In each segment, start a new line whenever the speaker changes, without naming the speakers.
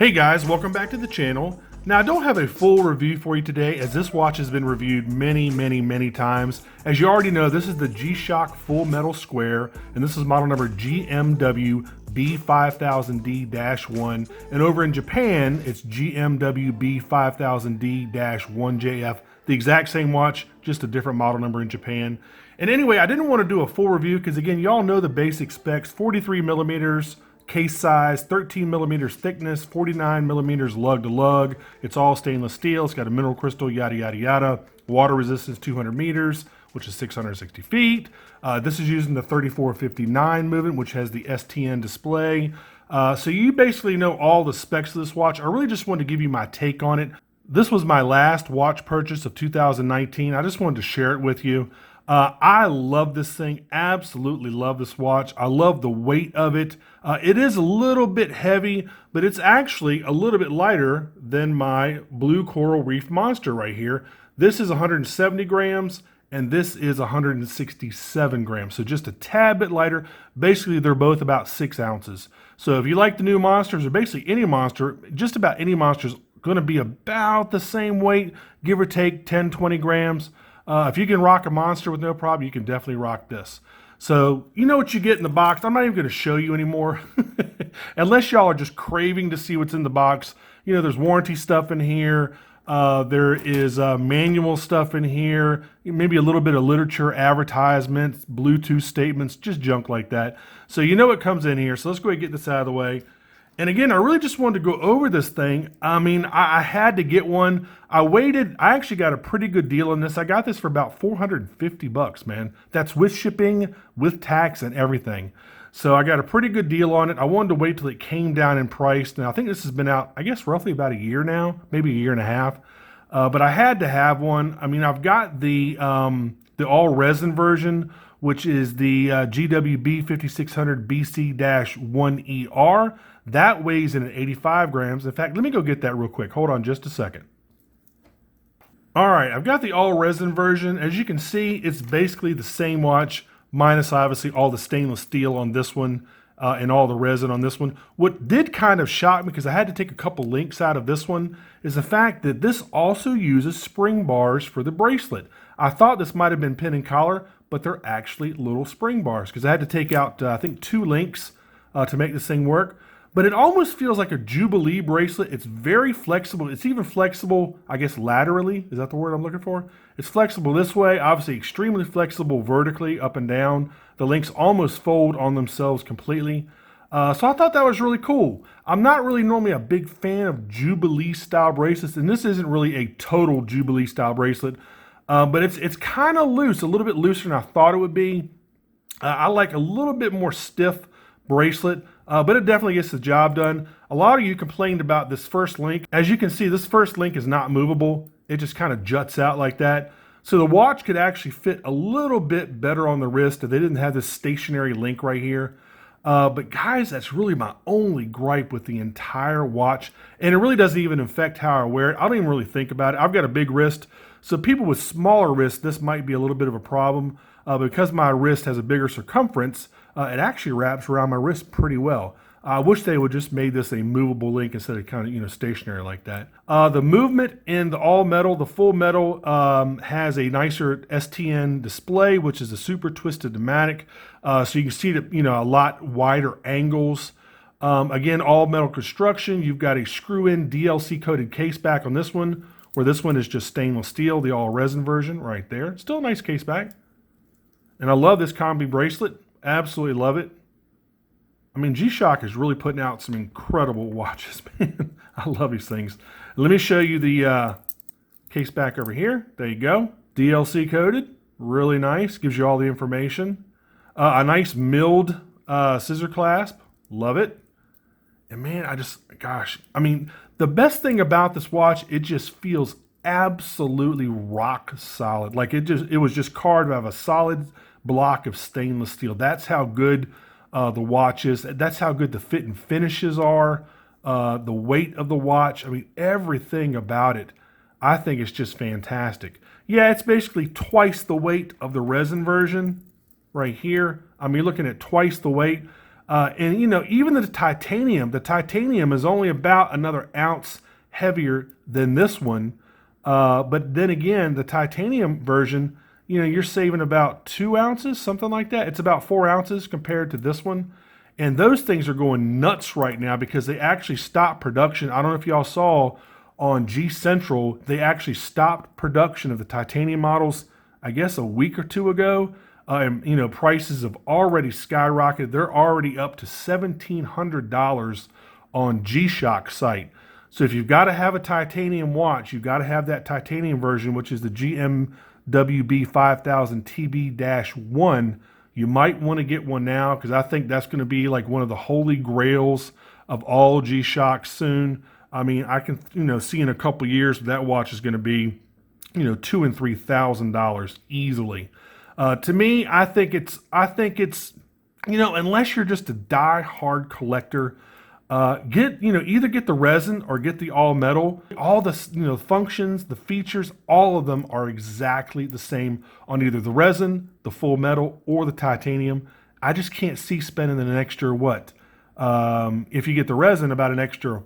Hey guys, welcome back to the channel. Now I don't have a full review for you today as this watch has been reviewed many times. As you already know, this is the G-Shock Full Metal Square and this is model number GMWB5000D-1, and over in Japan it's GMWB5000D-1JF. The exact same watch, just a different model number in Japan. And anyway, I didn't want to do a full review because again, y'all know the basic specs: 43 millimeters case size, 13 millimeters thickness, 49 millimeters lug to lug. It's all stainless steel. It's got a mineral crystal, yada yada yada. Water resistance 200 meters, which is 660 feet. This is using the 3459 movement, which has the STN display. So you basically know all the specs of this watch. I really just wanted to give you my take on it. This was my last watch purchase of 2019. I just wanted to share it with you. I love this thing, absolutely love this watch. I love the weight of it. It is a little bit heavy, but it's actually a little bit lighter than my Blue Coral Reef Monster right here. This is 170 grams and this is 167 grams. So just a tad bit lighter. Basically, they're both about 6 ounces. So if you like the new Monsters, or basically any Monster, just about any Monster is going to be about the same weight, give or take 10, 20 grams. If you can rock a Monster with no problem, you can definitely rock this. So you know what you get in the box. I'm not even going to show you anymore. Unless y'all are just craving to see what's in the box. You know, there's warranty stuff in here. There is manual stuff in here. Maybe a little bit of literature, advertisements, Bluetooth statements, just junk like that. So you know what comes in here. So let's go ahead and get this out of the way. And again, I really just wanted to go over this thing. I mean, I had to get one. I waited. I actually got a pretty good deal on this. I got this for about 450 bucks, man. That's with shipping, with tax and everything. So I got a pretty good deal on it. I wanted to wait till it came down in price. Now I think this has been out, I guess, roughly about a year now, maybe a year and a half. But I had to have one. I mean, I've got the all resin version, which is the GMWB5000D-1ER. That weighs in at 85 grams. In fact, let me go get that real quick. Hold on just a second. All right, I've got the all resin version. As you can see, it's basically the same watch, minus obviously all the stainless steel on this one and all the resin on this one. What did kind of shock me, because I had to take a couple links out of this one, is the fact that this also uses spring bars for the bracelet. I thought this might have been pin and collar, but they're actually little spring bars, because I had to take out, I think, 2 links to make this thing work. But it almost feels like a Jubilee bracelet. It's very flexible. It's even flexible, I guess, laterally. Is that the word I'm looking for? It's flexible this way, obviously extremely flexible vertically, up and down. The links almost fold on themselves completely. So I thought that was really cool. I'm not really normally a big fan of Jubilee style bracelets, and this isn't really a total Jubilee style bracelet, but it's kind of loose, a little bit looser than I thought it would be. I like a little bit more stiff bracelet, but it definitely gets the job done. A lot of you complained about this first link. As you can see, this first link is not movable. It just kind of juts out like that. So the watch could actually fit a little bit better on the wrist if they didn't have this stationary link right here. But guys, that's really my only gripe with the entire watch. And it really doesn't even affect how I wear it. I don't even really think about it. I've got a big wrist. So people with smaller wrists, this might be a little bit of a problem. Because my wrist has a bigger circumference, it actually wraps around my wrist pretty well. I wish they would just made this a movable link instead of kind of, stationary like that. The movement in the all metal, the full metal, has a nicer STN display, which is a super twisted pneumatic. So you can see it, a lot wider angles. Again, all metal construction. You've got a screw-in DLC coated case back on this one, where this one is just stainless steel, the all resin version right there. Still a nice case back. And I love this combi bracelet. Absolutely love it. I mean, G-Shock is really putting out some incredible watches, man. I love these things. Let me show you the case back over here. There you go. DLC coated. Really nice. Gives you all the information. A nice milled scissor clasp. Love it. And man, I mean, the best thing about this watch, it just feels absolutely rock solid. Like it was just carved out of a solid block of stainless steel. That's how good the watch is. That's how good the fit and finishes are. The weight of the watch. I mean, everything about it, I think it's just fantastic. Yeah, it's basically twice the weight of the resin version right here. I mean, you're looking at twice the weight. And you know, even the titanium is only about another ounce heavier than this one. But then again, the titanium version, you know, you're saving about 2 ounces, something like that. It's about 4 ounces compared to this one. And those things are going nuts right now because they actually stopped production. I don't know if y'all saw on G Central, they actually stopped production of the titanium models, I guess a week or two ago. And you know, prices have already skyrocketed. They're already up to $1,700 on G-Shock's site. So if you've got to have a titanium watch, you've got to have that titanium version, which is the GMWB5000D-1. You might want to get one now because I think that's going to be like one of the holy grails of all G-Shocks soon. I mean, I can, you know, see in a couple years that watch is going to be, you know, $2,000 and $3,000 easily. To me, I think it's, you know, unless you're just a die-hard collector, either get the resin or get the all metal. All the, you know, functions, the features, all of them are exactly the same on either the resin, the full metal, or the titanium. I just can't see spending an extra what? If you get the resin, about an extra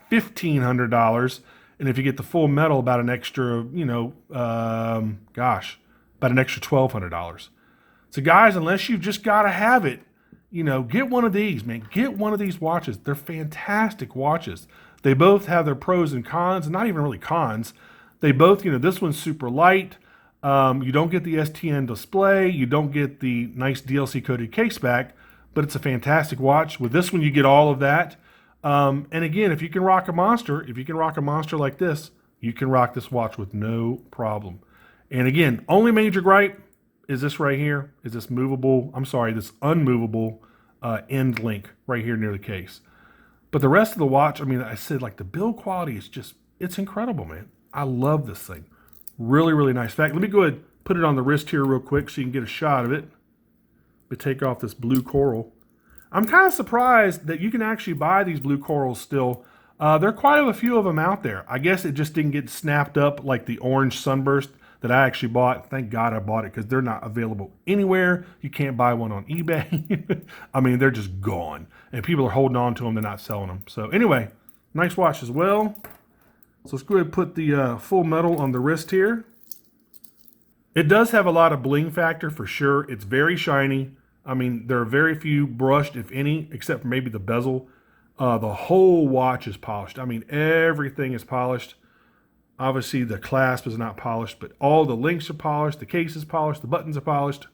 $1,500, and if you get the full metal, about an extra, you know, about an extra $1,200. So guys, unless you've just got to have it, you know, get one of these, man. Get one of these watches. They're fantastic watches. They both have their pros and cons, not even really cons. They both, you know, this one's super light. You don't get the STN display. You don't get the nice DLC coated case back, but it's a fantastic watch. With this one, you get all of that. And again, if you can rock a Monster like this, you can rock this watch with no problem. And again, only major gripe is this right here, is this this unmovable end link right here near the case. But the rest of the watch, I mean, I said like the build quality is just, it's incredible, man. I love this thing. Really, really nice. In fact, let me go ahead and put it on the wrist here real quick so you can get a shot of it. Let me take off this blue coral. I'm kind of surprised that you can actually buy these blue corals still. There are quite a few of them out there. I guess it just didn't get snapped up like the orange sunburst that I actually bought. Thank God I bought it because they're not available anywhere. You can't buy one on eBay. I mean, they're just gone. And people are holding on to them. They're not selling them. So anyway, nice watch as well. So let's go ahead and put the full metal on the wrist here. It does have a lot of bling factor for sure. It's very shiny. I mean, there are very few brushed, if any, except for maybe the bezel. The whole watch is polished. I mean, everything is polished. Obviously, the clasp is not polished, but all the links are polished. The case is polished. The buttons are polished.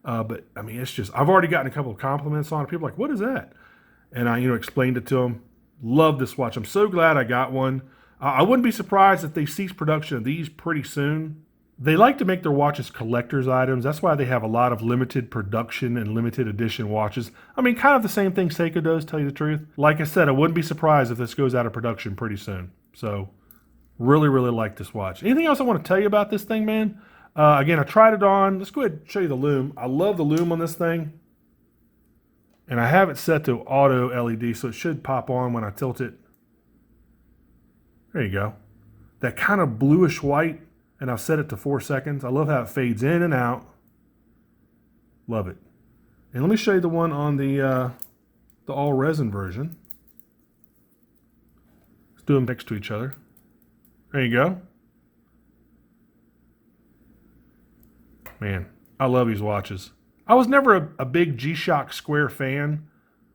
But, I mean, it's just, I've already gotten a couple of compliments on it. People are like, what is that? And I, you know, explained it to them. Love this watch. I'm so glad I got one. I wouldn't be surprised if they cease production of these pretty soon. They like to make their watches collector's items. That's why they have a lot of limited production and limited edition watches. I mean, kind of the same thing Seiko does, tell you the truth. Like I said, I wouldn't be surprised if this goes out of production pretty soon. So, really, really like this watch. Anything else I want to tell you about this thing, man? Again, I tried it on. Let's go ahead and show you the Lume. I love the Lume on this thing. And I have it set to auto LED, so it should pop on when I tilt it. There you go. That kind of bluish white, and I've set it to 4 seconds. I love how it fades in and out. Love it. And let me show you the one on the all resin version. Let's do them next to each other. There you go. Man, I love these watches. I was never a big G-Shock Square fan,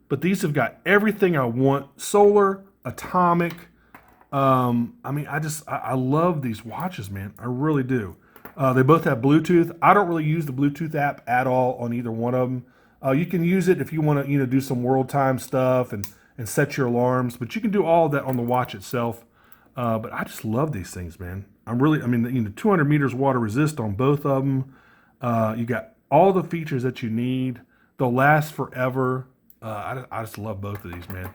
but these have got everything I want. Solar, atomic. I mean, I love these watches, man. I really do. They both have Bluetooth. I don't really use the Bluetooth app at all on either one of them. You can use it if you want to, you know, do some world time stuff and set your alarms, but you can do all of that on the watch itself. But I just love these things, man. I mean, you know, 200 meters water resist on both of them. You got all the features that you need. They'll last forever. I just love both of these, man.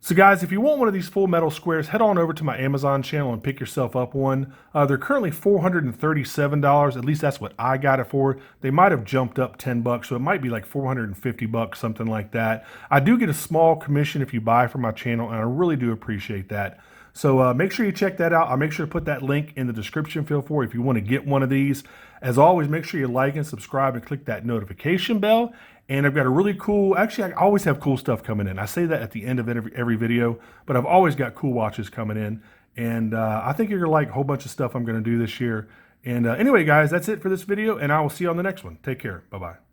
So guys, if you want one of these full metal squares, head on over to my Amazon channel and pick yourself up one. They're currently $437. At least that's what I got it for. They might have jumped up 10 bucks, so it might be like 450 bucks, something like that. I do get a small commission if you buy from my channel, and I really do appreciate that. So make sure you check that out. I'll make sure to put that link in the description field for you if you want to get one of these. As always, make sure you like and subscribe and click that notification bell. And I've got a really cool, actually I always have cool stuff coming in. I say that at the end of every video, but I've always got cool watches coming in. And I think you're gonna like a whole bunch of stuff I'm gonna do this year. And anyway, guys, that's it for this video, and I will see you on the next one. Take care. Bye-bye.